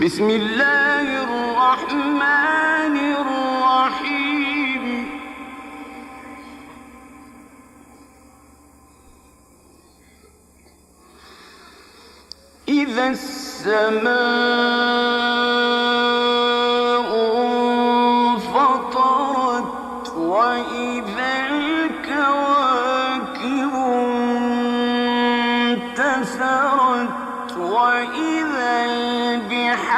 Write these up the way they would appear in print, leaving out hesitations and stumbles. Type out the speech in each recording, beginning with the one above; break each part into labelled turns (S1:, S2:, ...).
S1: بسم الله الرحمن الرحيم. إذا السماء انفطرت وإذا الكواكب انتثرت وإذا البحار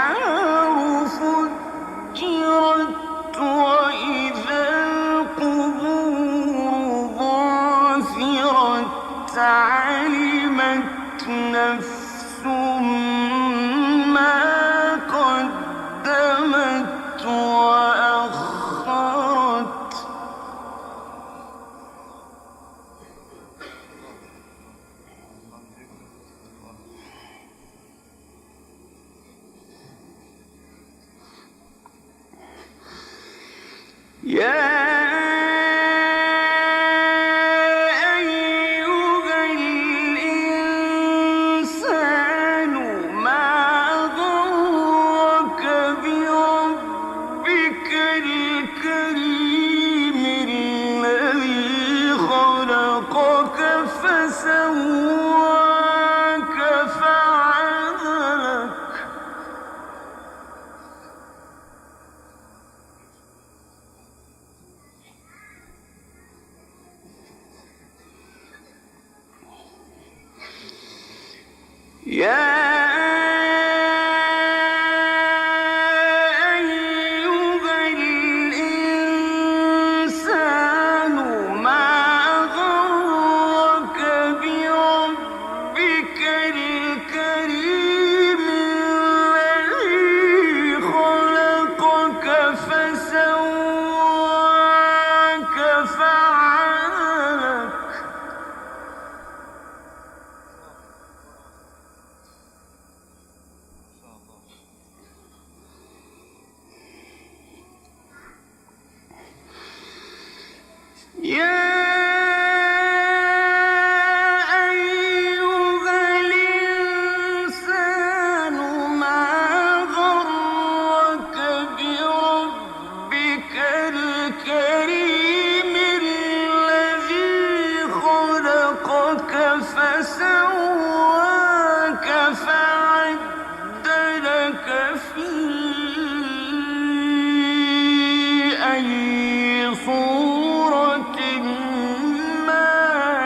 S1: فجرت وإذا القبور بعثرت علمت نفس ما قدمت وأخرت. يا أيها الإنسان ما غرك بربك الكريم الذي خلقك فسواك فعدلك. يا أيها الإنسان ما غرك بربك الكريم الذي خلقك فسواك فعدلك. يا أيها الإنسان ما غرك بربك الكريم الذي خلقك فسواك فعدلك في أي صورة ما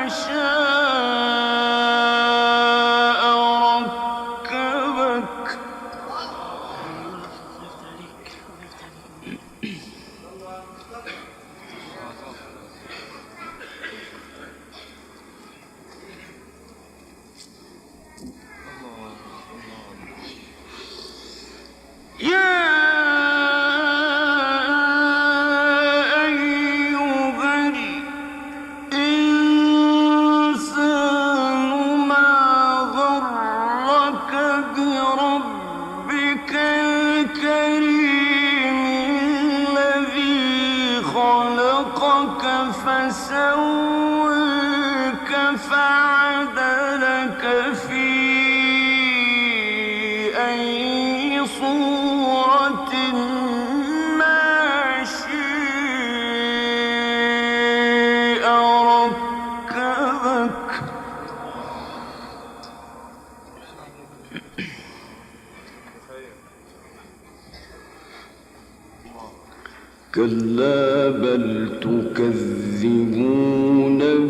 S1: شاء ركبك. يا أيها الإنسان ما غرك بربك الكريم الذي خلقك فسواك فعدلك في أي صورة ما شاء ركبك. كلا بل تكذبون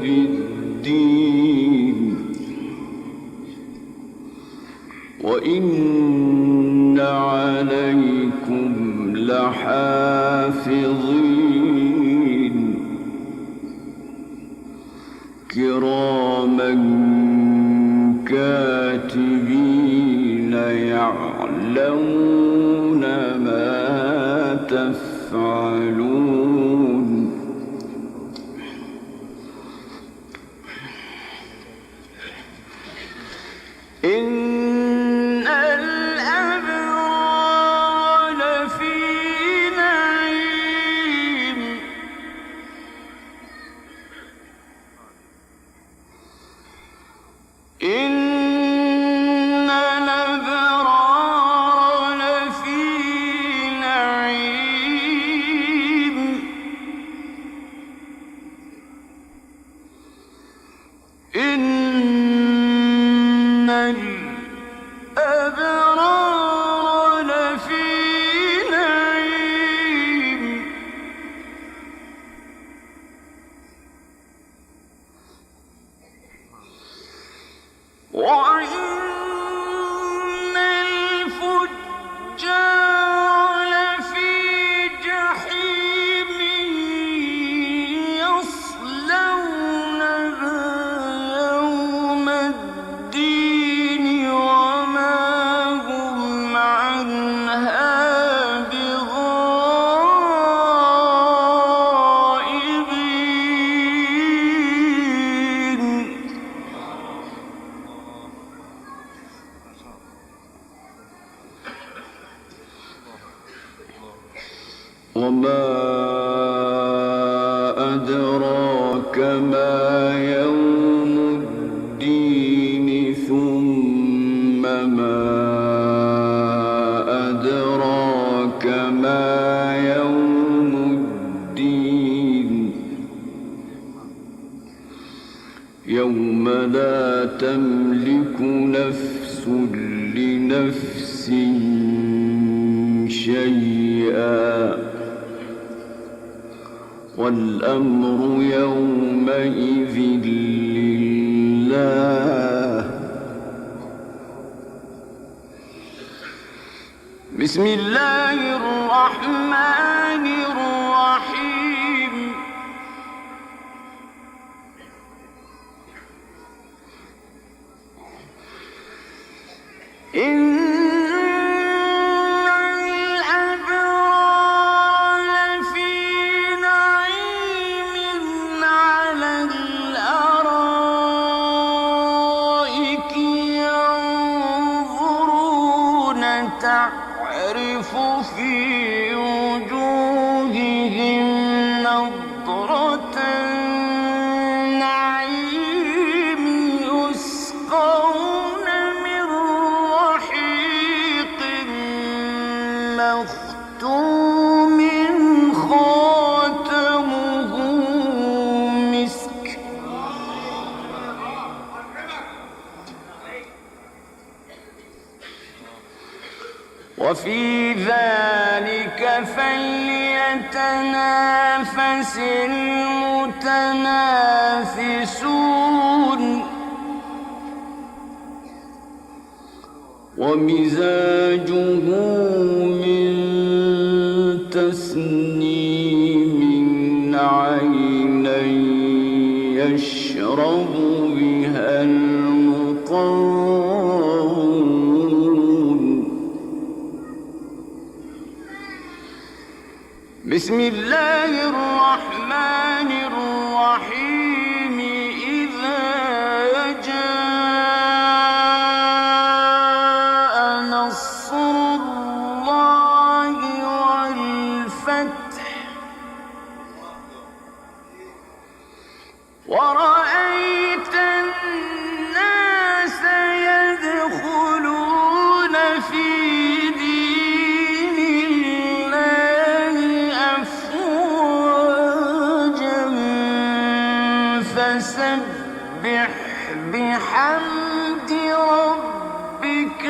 S1: بالدين وإن عليكم لحافظين كراما كاتبين يعلمون ما تفعلون. إن الأبرار لفي نعيم إن الأبرار وإن الفجار لفي جحيم يصلونها يوم الدين وما هم عنها بغائبين. وما أدراك ما يوم الدين ثم ما أدراك ما يوم الدين يوم لا تملك نفس لنفس شيئا والأمر يومئذ لله. بسم الله الرحمن الرحيم. تعرف في وجوههم نضرة النعيم يسقون من رحيق مختوم خاتمه مسك. وفي ذلك فليتنافس المتنافسون. ومزاجه من تسنيم عينا يشرب بها المقربون. بسم الله الرحمن الرحيم. إذا جاء نصر الله والفتح ورأيت الناس يدخلون في فسبح بحمد ربك